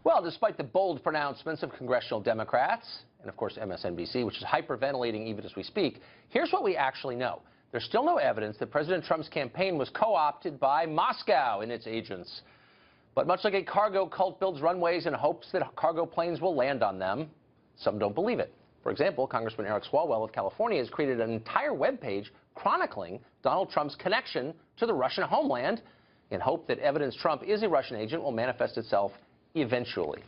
Well, despite the bold pronouncements of congressional Democrats, and of course MSNBC, which is hyperventilating even as we speak, here's what we actually know. There's still no evidence that President Trump's campaign was co-opted by Moscow and its agents. But much like a cargo cult builds runways in hopes that cargo planes will land on them, some don't believe it. For example, Congressman Swalwell of California has created an entire webpage chronicling Donald Trump's connection to the Russian homeland in hope that evidence Trump is a Russian agent will manifest itself eventually.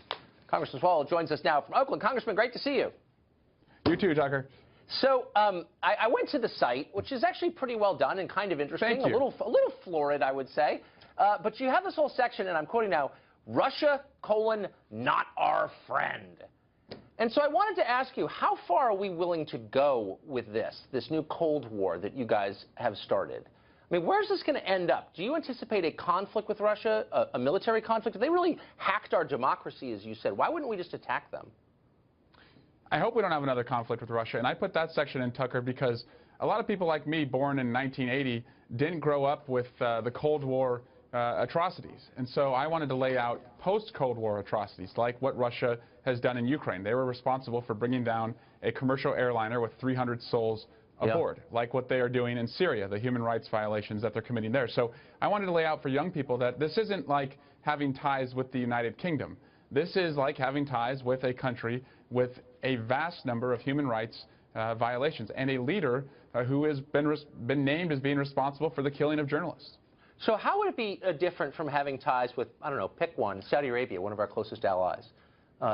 Congressman Swalwell joins us now from Oakland. Congressman, great to see you. You too, Tucker. So I went to the site, which is actually pretty well done and kind of interesting. Thank you. A little florid, I would say. But you have this whole section, and I'm quoting now, Russia, not our friend. And so I wanted to ask you, how far are we willing to go with this new Cold War that you guys have started? I mean, where's this going to end up? Do you anticipate a conflict with Russia, a military conflict? If they really hacked our democracy, as you said, why wouldn't we just attack them? I hope we don't have another conflict with Russia. And I put that section in, Tucker, because a lot of people like me, born in 1980, didn't grow up with the Cold War atrocities. And so I wanted to lay out post-Cold War atrocities, like what Russia has done in Ukraine. They were responsible for bringing down a commercial airliner with 300 souls aboard, like what they are doing in Syria, the human rights violations that they're committing there. So I wanted to lay out for young people that this isn't like having ties with the United Kingdom. This is like having ties with a country with a vast number of human rights violations and a leader who has been named as being responsible for the killing of journalists. So how would it be different from having ties with, I don't know, pick one, Saudi Arabia, one of our closest allies?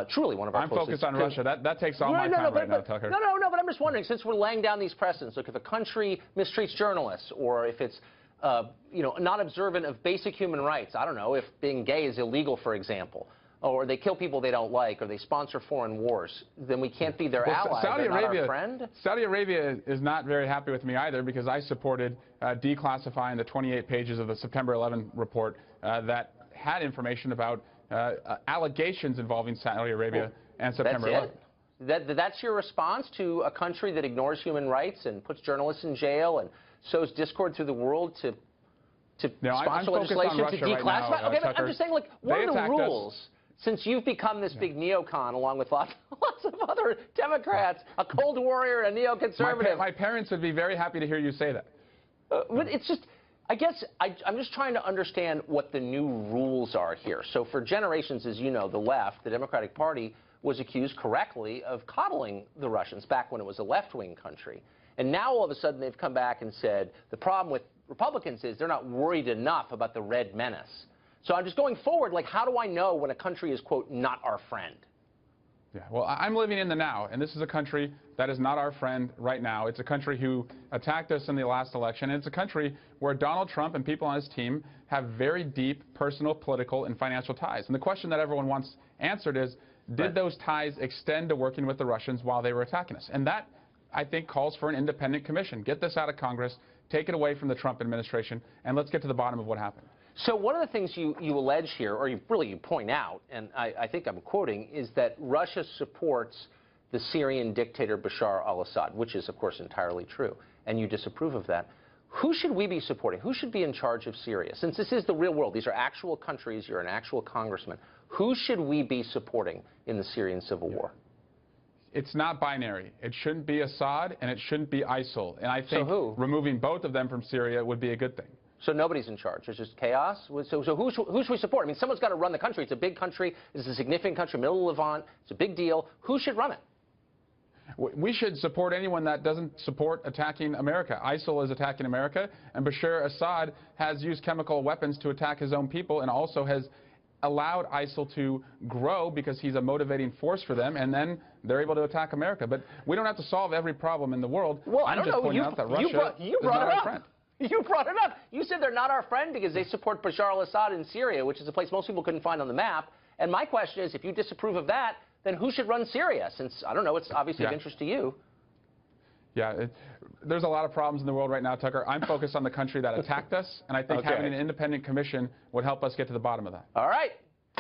Truly one of our closest. I'm focused on Russia. That takes all my time right now, Tucker. No, but I'm just wondering, since we're laying down these precedents, look, if a country mistreats journalists or if it's not observant of basic human rights, I don't know, if being gay is illegal, for example, or they kill people they don't like, or they sponsor foreign wars, then we can't be their ally. They're not our friend? Saudi Arabia is not very happy with me either, because I supported declassifying the 28 pages of the September 11 report that had information about allegations involving Saudi Arabia and September 11. That's your response to a country that ignores human rights and puts journalists in jail and sows discord through the world to sponsor legislation to declassify? Right now, okay, but Tucker, I'm just saying, like, what are the rules? Since you've become this big neocon, along with lots of other Democrats, a Cold Warrior, a neoconservative. My parents would be very happy to hear you say that. But it's just, I guess, I'm just trying to understand what the new rules are here. So for generations, as you know, the left, the Democratic Party, was accused correctly of coddling the Russians back when it was a left-wing country. And now all of a sudden they've come back and said the problem with Republicans is they're not worried enough about the Red Menace. So I'm just going forward, like, how do I know when a country is, quote, not our friend? Yeah, well, I'm living in the now, and this is a country that is not our friend right now. It's a country who attacked us in the last election, and it's a country where Donald Trump and people on his team have very deep personal, political, and financial ties. And the question that everyone wants answered is, did those ties extend to working with the Russians while they were attacking us? And that, I think, calls for an independent commission. Get this out of Congress, take it away from the Trump administration, and let's get to the bottom of what happened. So one of the things you allege here, or you point out, and I think I'm quoting, is that Russia supports the Syrian dictator Bashar al-Assad, which is, of course, entirely true, and you disapprove of that. Who should we be supporting? Who should be in charge of Syria? Since this is the real world, these are actual countries, you're an actual congressman, who should we be supporting in the Syrian civil war? It's not binary. It shouldn't be Assad, and it shouldn't be ISIL. And I think removing both of them from Syria would be a good thing. So nobody's in charge. There's just chaos? So who should we support? I mean, someone's got to run the country. It's a big country. It's a significant country, middle of Levant. It's a big deal. Who should run it? We should support anyone that doesn't support attacking America. ISIL is attacking America, and Bashar Assad has used chemical weapons to attack his own people and also has allowed ISIL to grow because he's a motivating force for them, and then they're able to attack America. But we don't have to solve every problem in the world. Well, I'm just pointing out that Russia is not our friend. You brought it up. You said they're not our friend because they support Bashar al-Assad in Syria, which is a place most people couldn't find on the map. And my question is, if you disapprove of that, then who should run Syria? Since, I don't know, it's obviously of interest to you. Yeah, there's a lot of problems in the world right now, Tucker. I'm focused on the country that attacked us, and I think having an independent commission would help us get to the bottom of that. All right.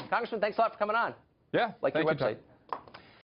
Congressman, thanks a lot for coming on. Yeah, like your website. Tucker.